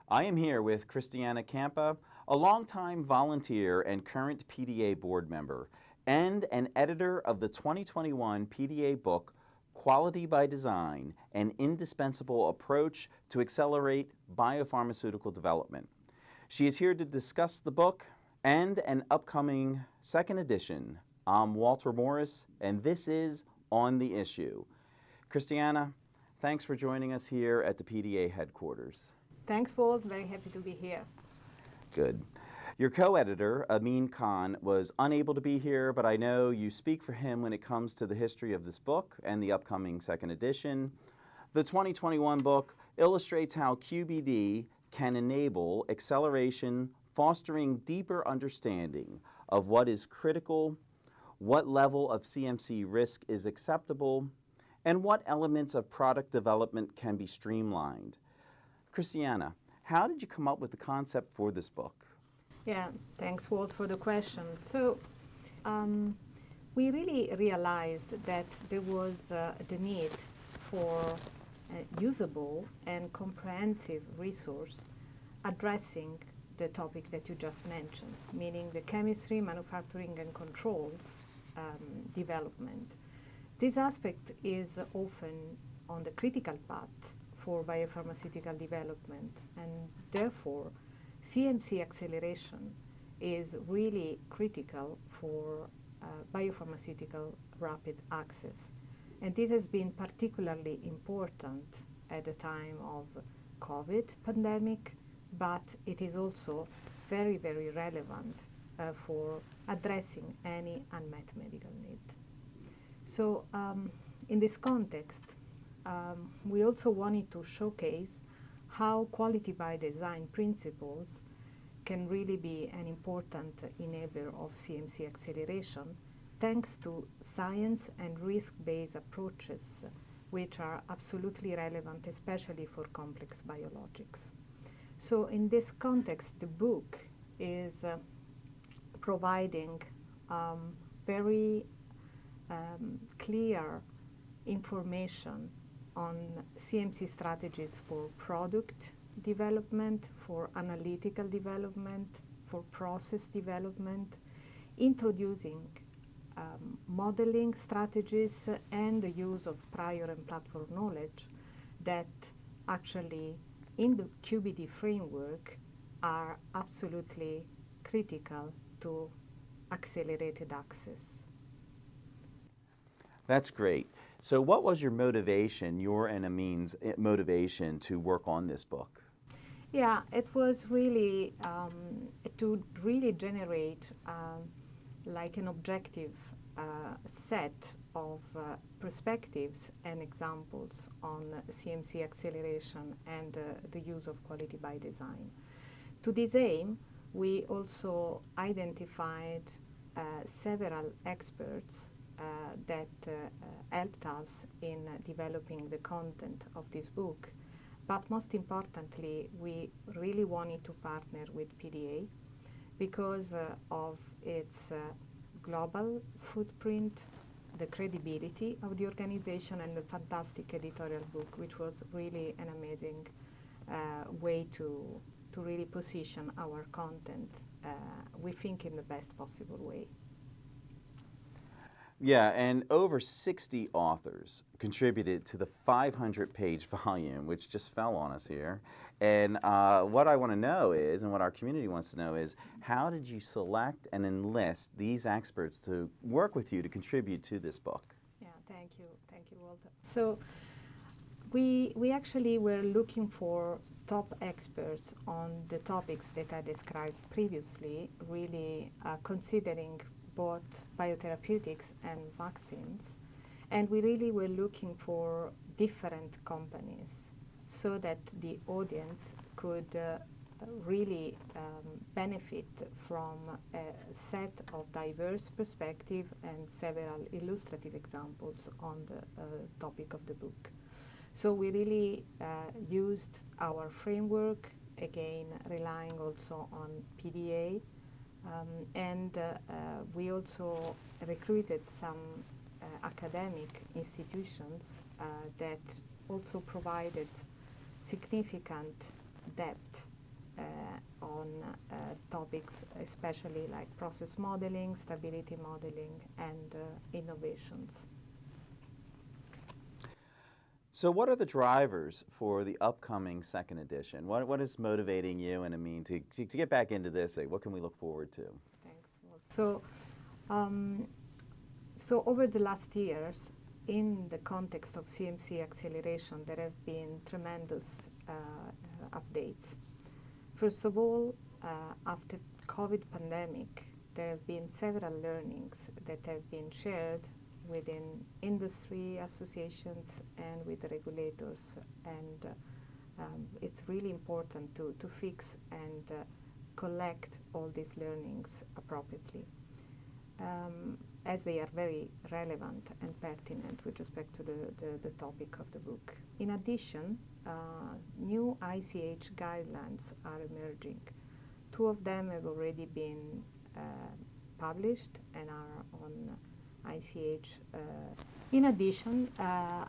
I am here with Cristiana Campa, a longtime volunteer and current PDA board member, and an editor of the 2021 PDA book, Quality by Design, An Indispensable Approach to Accelerate Biopharmaceutical Development. She is here to discuss the book and an upcoming second edition. I'm Walter Morris, and this is On the Issue. Cristiana, thanks for joining us here at the PDA headquarters. Thanks, Walt. Very happy to be here. Good. Your co-editor, Amin Khan, was unable to be here, but I know you speak for him when it comes to the history of this book and the upcoming second edition. The 2021 book illustrates how QbD can enable acceleration, fostering deeper understanding of what is critical, what level of CMC risk is acceptable, and what elements of product development can be streamlined. Cristiana, how did you come up with the concept for this book? Yeah, thanks, Walt, for the question. So we really realized that there was the need for a usable and comprehensive resource addressing the topic that you just mentioned, meaning the chemistry, manufacturing, and controls development. This aspect is often on the critical path for biopharmaceutical development, and therefore CMC acceleration is really critical for biopharmaceutical rapid access. And this has been particularly important at the time of COVID pandemic, but it is also very, very relevant for addressing any unmet medical need. So in this context, we also wanted to showcase how quality by design principles can really be an important enabler of CMC acceleration, thanks to science and risk-based approaches, which are absolutely relevant, especially for complex biologics. So in this context, the book is providing very clear information on CMC strategies for product development, for analytical development, for process development, introducing modeling strategies and the use of prior and platform knowledge that actually in the QbD framework are absolutely critical to accelerated access. That's great. So what was your motivation, your and Amin's motivation to work on this book? Yeah, it was really to really generate like an objective set of perspectives and examples on CMC acceleration and the use of quality by design. To this aim, we also identified several experts that helped us in developing the content of this book. But most importantly, we really wanted to partner with PDA because of its global footprint, the credibility of the organization, and the fantastic editorial book, which was really an amazing way to really position our content, we think, in the best possible way. Yeah, and over 60 authors contributed to the 500-page volume, which just fell on us here. And what I want to know is, and what our community wants to know is, how did you select and enlist these experts to work with you to contribute to this book? Yeah, thank you, Walter. So we actually were looking for top experts on the topics that I described previously, really considering both biotherapeutics and vaccines. And we really were looking for different companies so that the audience could really benefit from a set of diverse perspectives and several illustrative examples on the topic of the book. So we really used our framework, again relying also on PDA, and we also recruited some academic institutions that also provided significant depth on topics especially like process modeling, stability modeling, and innovations. So what are the drivers for the upcoming second edition? What is motivating you and Amin to get back into this? What can we look forward to? Thanks, Walt. So over the last years, in the context of CMC acceleration, there have been tremendous updates. First of all, after COVID pandemic, there have been several learnings that have been shared within industry associations and with the regulators, and it's really important to fix and collect all these learnings appropriately, as they are very relevant and pertinent with respect to the topic of the book. In addition, new ICH guidelines are emerging. Two of them have already been published and are on ICH. In addition,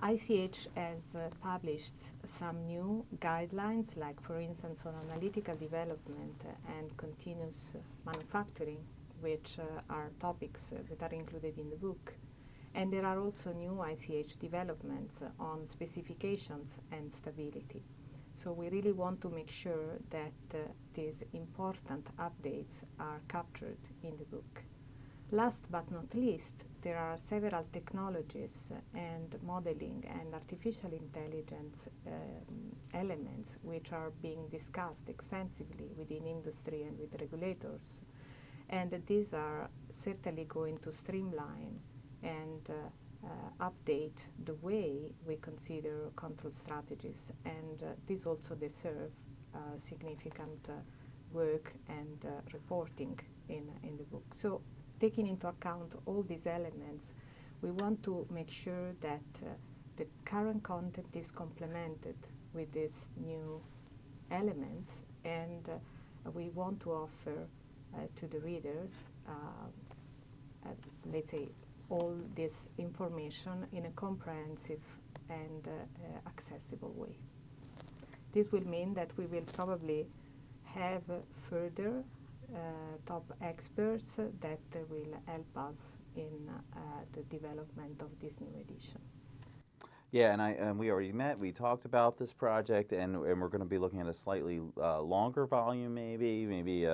ICH has published some new guidelines, like for instance on analytical development and continuous manufacturing, which are topics that are included in the book. And there are also new ICH developments on specifications and stability. So we really want to make sure that these important updates are captured in the book. Last but not least, there are several technologies and modeling and artificial intelligence elements which are being discussed extensively within industry and with regulators. And these are certainly going to streamline and update the way we consider control strategies, and these also deserve significant work and reporting in the book. So taking into account all these elements, we want to make sure that the current content is complemented with these new elements, and we want to offer to the readers, let's say, all this information in a comprehensive and accessible way. This will mean that we will probably have further top experts that will help us in the development of this new edition. Yeah, and we already met. We talked about this project, and we're going to be looking at a slightly longer volume, maybe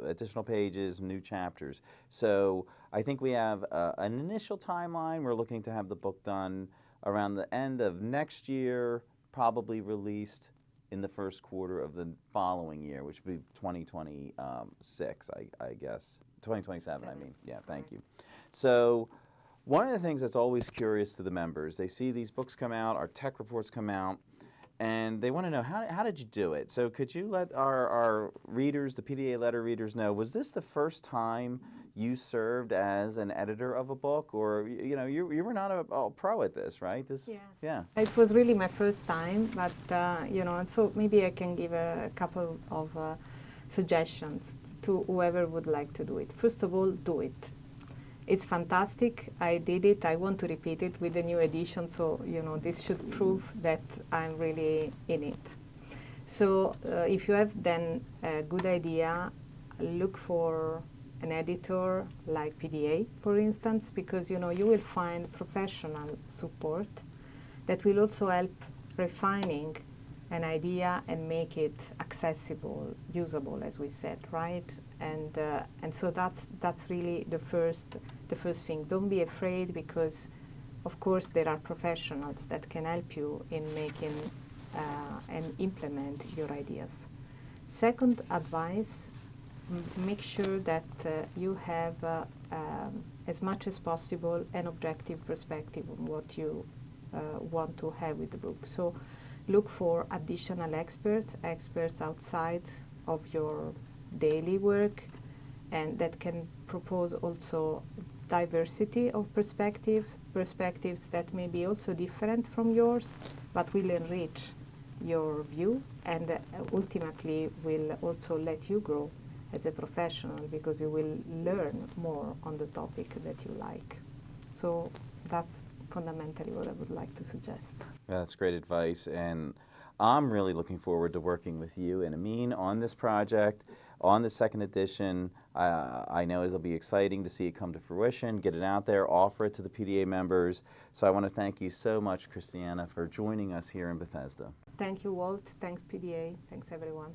additional pages, new chapters. So I think we have an initial timeline. We're looking to have the book done around the end of next year, probably released in the first quarter of the following year, which would be 2026, I guess. 2027, I mean. Yeah, thank you. So one of the things that's always curious to the members, they see these books come out, our tech reports come out, and they want to know, how did you do it? So could you let our readers, the PDA letter readers, know, was this the first time you served as an editor of a book? Or, you know, you were not a pro at this, right? Yeah. It was really my first time, but, you know, so maybe I can give a couple of suggestions to whoever would like to do it. First of all, do it. It's fantastic. I did it. I want to repeat it with the new edition, so you know this should prove that I'm really in it. So if you have then a good idea, look for an editor like PDA, for instance, because you know you will find professional support that will also help refining an idea and make it accessible, usable, as we said, right? And so that's really the first thing. Don't be afraid, because of course there are professionals that can help you in making and implement your ideas. Second advice, make sure that you have as much as possible an objective perspective on what you want to have with the book. So look for additional experts outside of your daily work, and that can propose also diversity of perspectives that may be also different from yours, but will enrich your view and ultimately will also let you grow as a professional, because you will learn more on the topic that you like. So that's fundamentally what I would like to suggest. Yeah, that's great advice. And I'm really looking forward to working with you and Amin on this project, on the second edition. I know it'll be exciting to see it come to fruition, get it out there, offer it to the PDA members. So I want to thank you so much, Cristiana, for joining us here in Bethesda. Thank you, Walt. Thanks, PDA. Thanks, everyone.